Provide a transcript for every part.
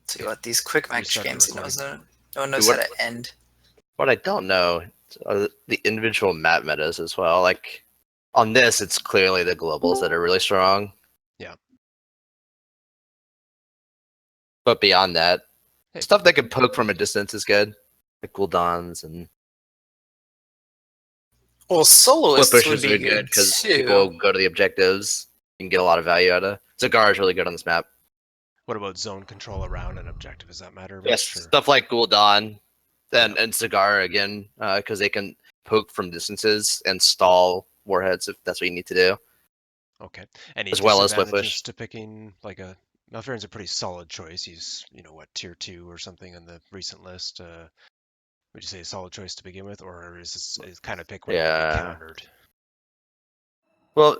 So what, these quick match Restart the games, recording. no one knows how to end. What I don't know are the individual map metas as well. Like on this, it's clearly the globals that are really strong. Yeah. But beyond that, Hey. stuff that can poke from a distance is good. Like cooldowns and Well, soloists split would pushers be are good because too. people go to the objectives. You can get a lot of value out of. Zagar is really good on this map. What about zone control around an objective? Does that matter much? Yes, stuff like Gul'dan and Zagar again, because they can poke from distances and stall warheads if that's what you need to do. Okay. Any As well as split disadvantages push. to picking like a Malfearin's a pretty solid choice. He's what, tier 2 or something on the recent list. Would you say a solid choice to begin with, or is this kind of pick when you get countered? Well,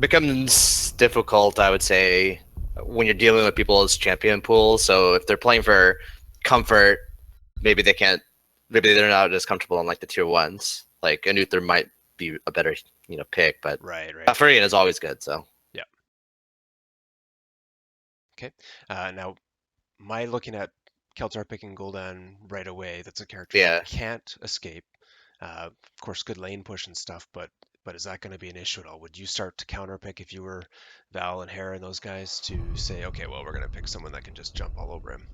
becomes difficult, I would say, when you're dealing with people's champion pools. So if they're playing for comfort, maybe they're not as comfortable on like the tier 1s. Like an Uther might be a better pick, but Right. Malfurion is always good. So yeah. Okay. Now, my looking at Keltar picking Gul'dan right away, that's a character that can't escape. Of course, good lane push and stuff, but is that going to be an issue at all? Would you start to counter pick if you were Val and Hera and those guys to say, okay, well, we're going to pick someone that can just jump all over him?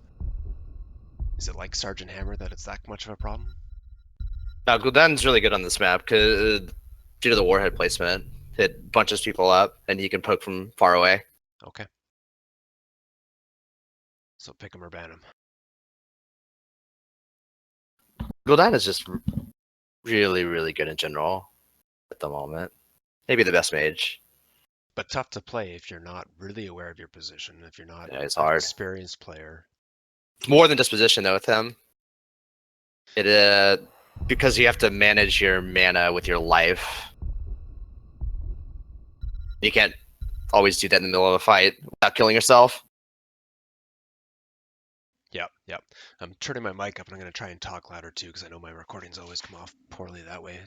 Is it like Sergeant Hammer that it's that much of a problem? now Gul'dan's really good on this map because due to the Warhead placement, it bunches people up and he can poke from far away. Okay. So pick him or ban him. Gul'dan is just really, really good in general at the moment. Maybe the best mage. But tough to play if you're not really aware of your position, if you're not it's an hard. experienced player. It's more than just position though with him. It because you have to manage your mana with your life. You can't always do that in the middle of a fight without killing yourself. Yep. I'm turning my mic up and I'm going to try and talk louder too because I know my recordings always come off poorly that way.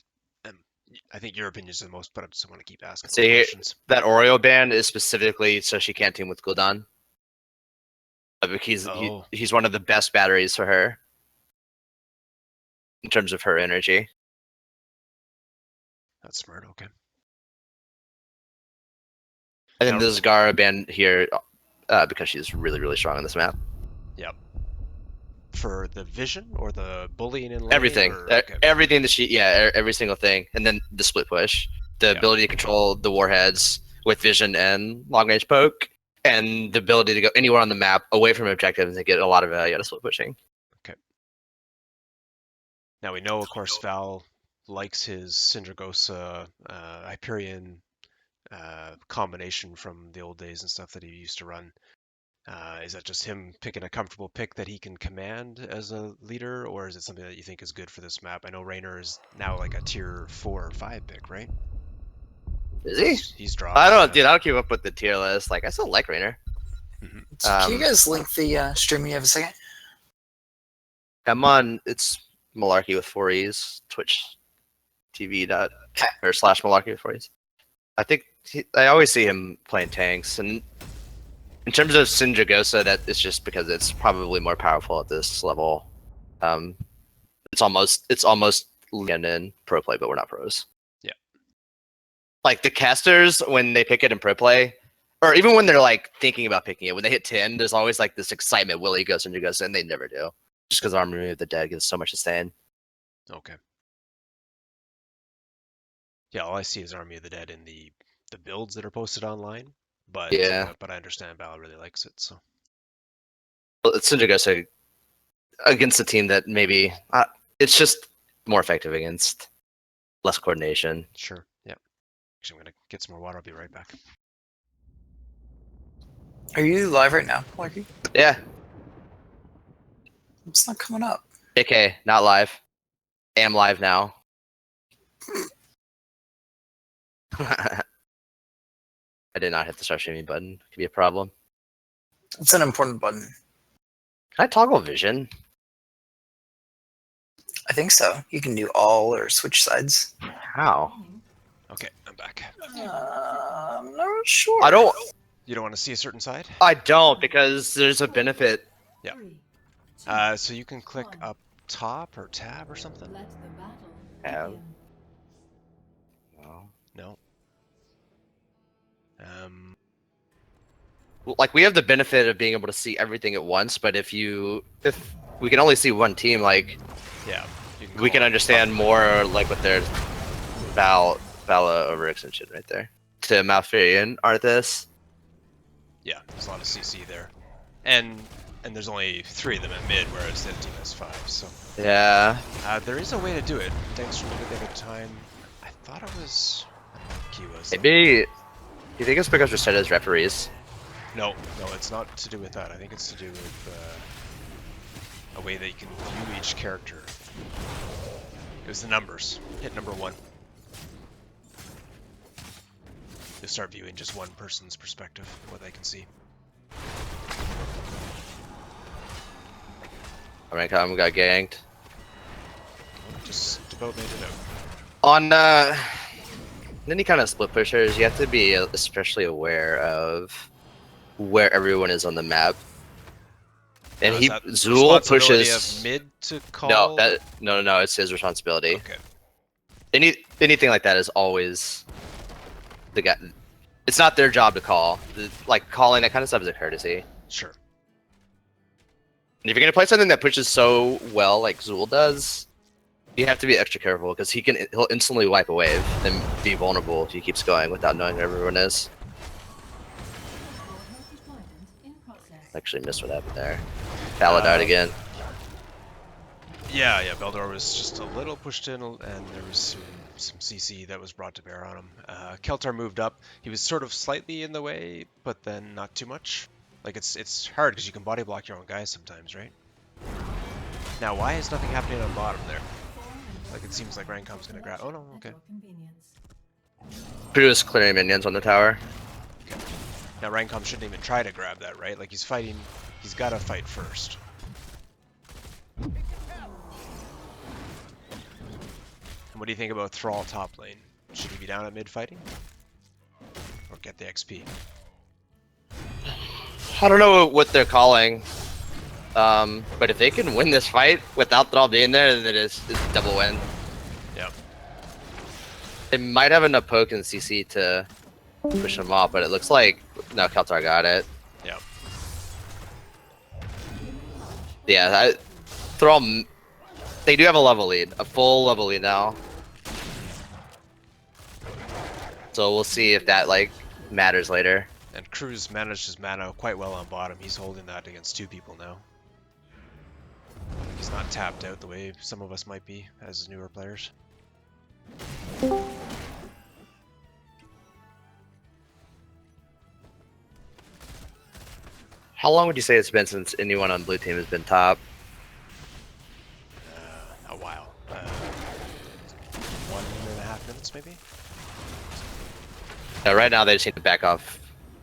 I think your opinion is the most, but I just want to keep asking questions. That Oreo ban is specifically so she can't team with Gul'dan. He's one of the best batteries for her in terms of her energy. That's smart. Okay. And then the Zagara ban here because she's really, really strong on this map. Yep. For the vision or the bullying in lane? Everything. Everything that every single thing. And then the split push. The ability to control the warheads with vision and long range poke. And the ability to go anywhere on the map away from objectives and get a lot of value out of split pushing. Okay. Now we know, of course, Val likes his Syndragosa Hyperion combination from the old days and stuff that he used to run. Is that just him picking a comfortable pick that he can command as a leader, or is it something that you think is good for this map? I know Raynor is now like a tier 4 or 5 pick, right? Is he? He's dropped. I don't keep up with the tier list. Like I still like Raynor. Mm-hmm. So can you guys link the stream? You have a second? I'm on. It's Malarky with 4 E's. Twitch TV / Malarky with 4 E's. I think I always see him playing tanks, and in terms of Syndragosa, that is just because it's probably more powerful at this level. It's almost in pro play, but we're not pros. Yeah. Like the casters, when they pick it in pro play, or even when they're like thinking about picking it, when they hit 10, there's always like this excitement. Will he go Syndragosa? And they never do, just because Army of the Dead gives so much sustain. Okay. Yeah, all I see is Army of the Dead in the builds that are posted online. But but I understand Val really likes it, so. Well, it's Syndragosa against a team that maybe it's just more effective against less coordination. Sure. Yeah. Actually, I'm gonna get some more water. I'll be right back. Are you live right now, Malarky? Yeah. It's not coming up. JK, not live. Am live now. I did not hit the start streaming button. Could be a problem. It's an important button. Can I toggle vision? I think so. You can do all or switch sides. How? Okay, I'm back. I'm not sure. I don't. You don't want to see a certain side? I don't, because there's a benefit Yeah. So you can click up top or tab or something. Tab. No. No. Like we have the benefit of being able to see everything at once, but if we can only see one team, like yeah, we can understand more like what their Vala overextension right there to Malfurion Arthas. Yeah, there's a lot of CC there, and there's only 3 of them at mid, whereas the other team has 5. So yeah, there is a way to do it. Thanks for the other time. I thought it was key was though. maybe. You think it's because Rossetta's referees? No, it's not to do with that. I think it's to do with a way that you can view each character. It was the numbers. Hit number 1. You'll start viewing just one person's perspective, what they can see. Alright, we got ganked. Just about made it out. On any kind of split pushers, you have to be especially aware of where everyone is on the map. And Zool pushes of mid to call. No, it's his responsibility. Okay. Anything like that is always the guy. It's not their job to call. Like calling that kind of stuff is a courtesy. Sure. And if you're gonna play something that pushes so well like Zool does, you have to be extra careful because he'll instantly wipe a wave and be vulnerable if he keeps going without knowing where everyone is. Actually missed what happened there. Vala died again. Yeah, Beldor was just a little pushed in, and there was some CC that was brought to bear on him. Keltar moved up. He was sort of slightly in the way, but then not too much. Like it's hard because you can body block your own guys sometimes, right? Now, why is nothing happening on bottom there? Like it seems like Rancom's gonna grab. Oh no, okay. Crew is clearing minions on the tower. Okay. Now Rancom shouldn't even try to grab that, right? Like he's fighting. He's got to fight first. And what do you think about Thrall top lane? Should he be down at mid fighting? Or get the XP? I don't know what they're calling. But if they can win this fight without Thrall being there, then it's a double win. Yep. They might have enough poke and CC to push them off, but it looks like no, Keltar got it. Yep. Yeah, Thrall. They do have a level lead, a full level lead now. So we'll see if that like matters later. And Cruz managed his mana quite well on bottom. He's holding that against 2 people now. He's not tapped out the way some of us might be as newer players. How long would you say it's been since anyone on blue team has been top? A while. 1.5 minutes maybe? Yeah, right now they just need to back off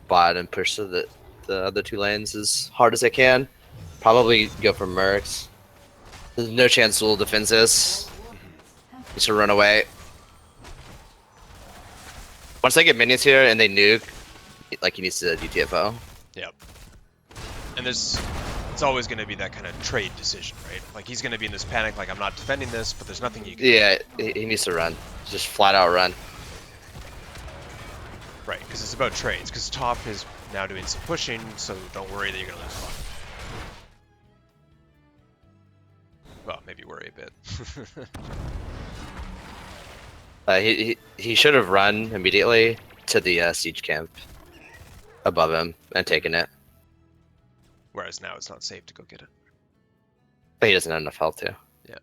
bot and push to the other 2 lanes as hard as they can. Probably go for Mercs. There's no chance Zool defends this. He should run away. Once they get minions here and they nuke, like he needs to UTFO. Yep. And it's always going to be that kind of trade decision, right? Like he's going to be in this panic, like I'm not defending this, but there's nothing you can do. Yeah, he needs to run. Just flat out run. Right, because it's about trades. Because top is now doing some pushing, so don't worry that you're going to lose bottom. Well, maybe worry a bit. He should have run immediately to the siege camp above him and taken it. Whereas now it's not safe to go get it. But he doesn't have enough health to. Yeah.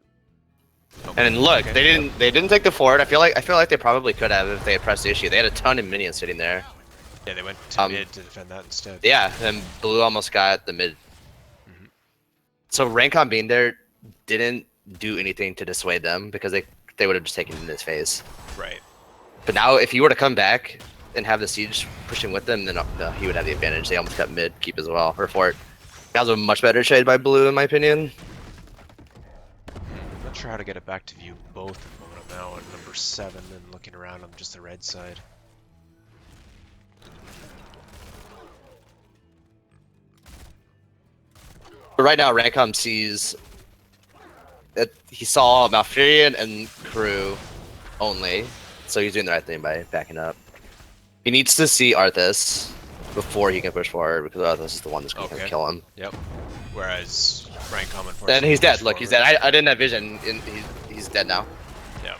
Oh, and look, okay. they didn't take the fort. I feel like they probably could have if they had pressed the issue. They had a ton of minions sitting there. Yeah, they went to mid to defend that instead. Yeah, and blue almost got the mid. Mm-hmm. So Rancom being there didn't do anything to dissuade them because they would have just taken it in his face. Right. But now if you were to come back and have the siege pushing with them, then he would have the advantage. They almost got mid keep as well, or fort. That was a much better trade by blue in my opinion. I'm not sure how to get it back to view both of them. I'm now at number 7 and looking around on just the red side. But right now, Rancom sees that he saw Malfurion and crew only, so he's doing the right thing by backing up. He needs to see Arthas before he can push forward, because Arthas is the one that's going to kill him. Yep. Whereas Rancom, unfortunately, and he's dead. Look, he's dead. I didn't have vision. He's dead now. Yep.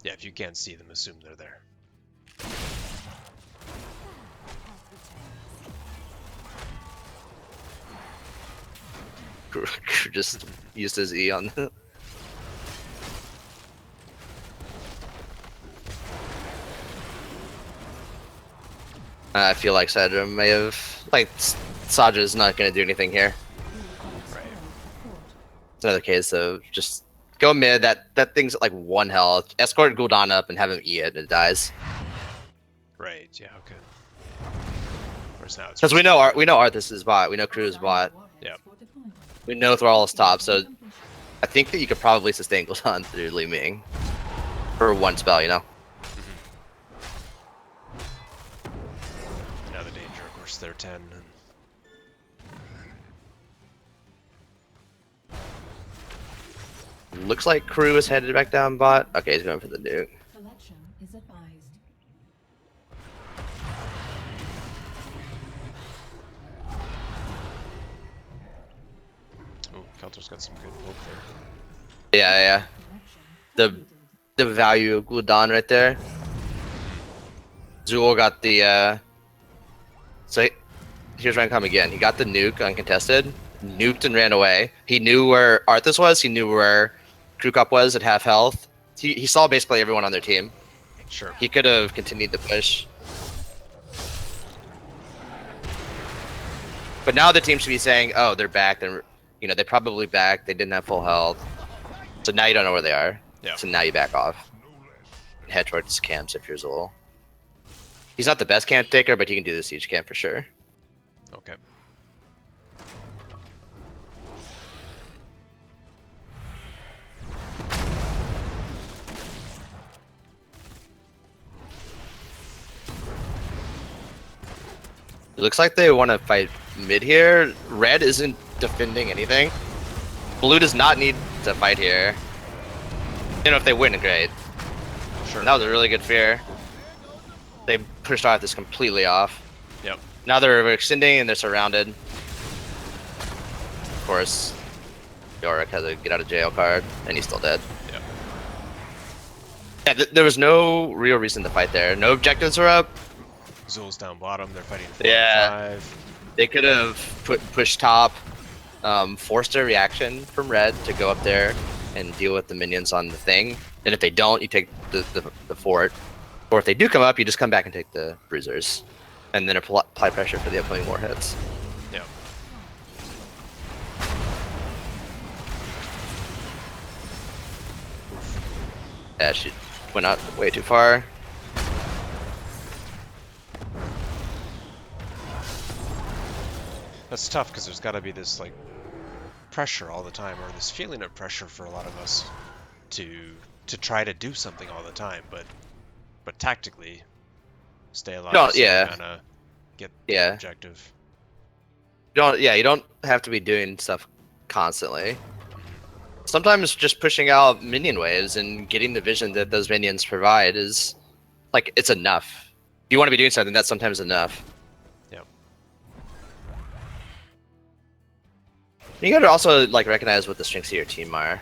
Yeah, if you can't see them, assume they're there. Just used his E on the... I feel like Sadra may have... Like, Sadra's not going to do anything here. Right. It's another case of just go mid, that thing's at like 1 health, escort Gul'dan up and have him E it and it dies. Right, yeah, okay. Whereas now it's... Because we know Arthas is bot, we know Crew is bot. Yep. We know Thrall is top, so I think that you could probably sustain Gul'dan through Li Ming. For 1 spell, you know? Now the danger, of course, they're 10. Looks like Crew is headed back down bot. Okay, he's going for the nuke. Collection is advised. Oh, Kelter's got some good poke Yeah, there. yeah. The value of Gul'dan right there. Zul got the so here's Rancom again. He got the nuke uncontested, nuked and ran away. He knew where Arthas was, he knew where Krukop was at half health. He saw basically everyone on their team. Sure. He could have continued to push. But now the team should be saying, oh, they're back. They're, you know, they probably back. They didn't have full health. So now you don't know where they are. Yeah. So now you back off. Head towards camps if you're Zul. He's not the best camp taker, but he can do the siege camp for sure. Okay. It looks like they want to fight mid here. Red isn't defending anything. Blue does not need to fight here. You know, if they win, great. Sure. That was a really good fear. They pushed Arthas completely off. Yep. Now they're extending and they're surrounded. Of course, Yorick has a get out of jail card, and he's still dead. Yep. Yeah, there was no real reason to fight there. No objectives were up. Zul's down bottom, they're fighting 4 Yeah. and 5. They could have pushed top, forced a reaction from Red to go up there and deal with the minions on the thing. And if they don't, you take the fort. Or if they do come up, you just come back and take the bruisers. And then apply pressure for the upcoming warheads. Yep. Yeah, she went out way too far. That's tough because there's got to be this like pressure all the time, or this feeling of pressure for a lot of us to try to do something all the time, but tactically stay alive. No, so yeah. Kind of get Yeah. the objective. You don't have to be doing stuff constantly. Sometimes just pushing out minion waves and getting the vision that those minions provide is like it's enough. If you want to be doing something, that's sometimes enough. Yep. You gotta also like recognize what the strengths of your team are.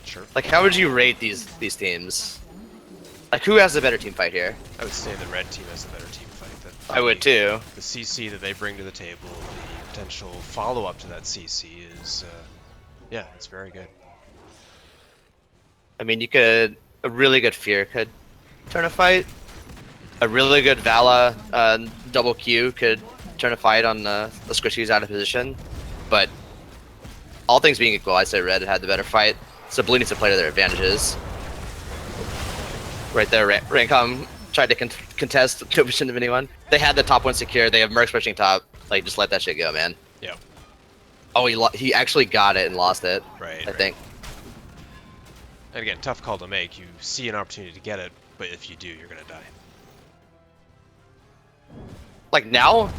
Sure. Like, how would you rate these teams? Like, who has the better team fight here? I would say the red team has a better team fight. I would too. The CC that they bring to the table, the potential follow-up to that CC is, yeah, it's very good. I mean, a really good Fear could turn a fight. A really good Vala double Q could turn a fight on the squishies out of position. But all things being equal, I'd say Red had the better fight. So Blue needs to play to their advantages. Right there, Rancom tried to contest, no vision of anyone. They had the top one secure. They have Mercs pushing top. Like, just let that shit go, man. Yeah. Oh, he actually got it and lost it. Right. I think. And again, tough call to make. You see an opportunity to get it, but if you do, you're gonna die. like now,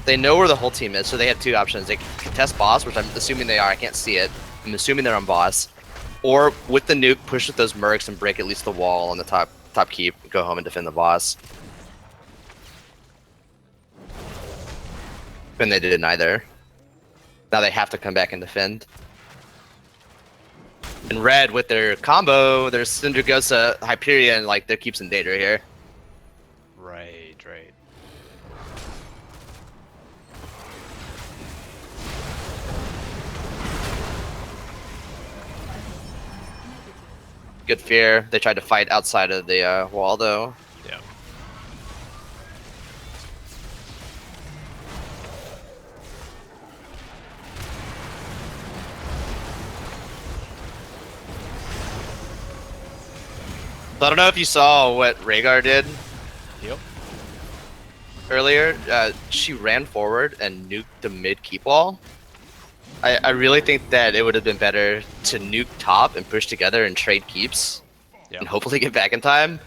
they know where the whole team is, so they have two options. They can contest boss, which I'm assuming they are. I can't see it. I'm assuming they're on boss, or with the nuke, push with those mercs and break at least the wall on the top keep. Go home and defend the boss. And they did neither. Now they have to come back and defend. And red with their combo, their Syndragosa, Hyperion, like their keeps in danger here. Right, right. Good fear. They tried to fight outside of the wall though. Yeah. So I don't know if you saw what Rhaegar did Yep. earlier. She ran forward and nuked the mid keep wall. I really think that it would have been better to nuke top and push together and trade keeps, Yep. and hopefully get back in time,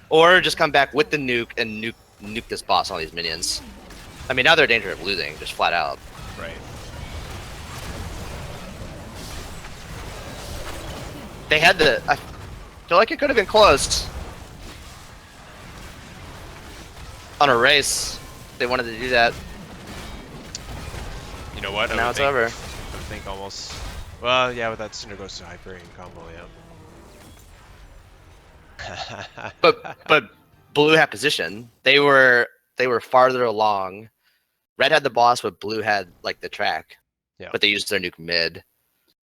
or just come back with the nuke and nuke this boss on these minions. I mean, now they're in danger of losing, just flat out. Right. They had to. I feel like it could have been close on a race. They wanted to do that. You know what? And now it's think, over. I think almost. Well, yeah, with that Syndragosa Hyperion combo, yeah. But blue had position. They were farther along. Red had the boss, but blue had like the track. Yeah. But they used their nuke mid.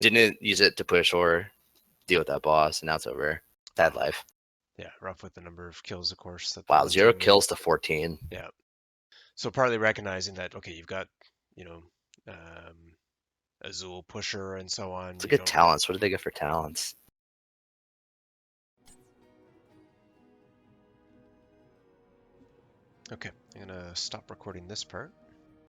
Didn't use it to push or deal with that boss, and now it's over. Sad life. Yeah, rough with the number of kills, of course. That Wow, one 0 team made. kills to 14. Yeah. So partly recognizing that, okay, you've got, you know, Azul pusher and so on. Look at talents. What did they get for talents? Okay, I'm gonna stop recording this part.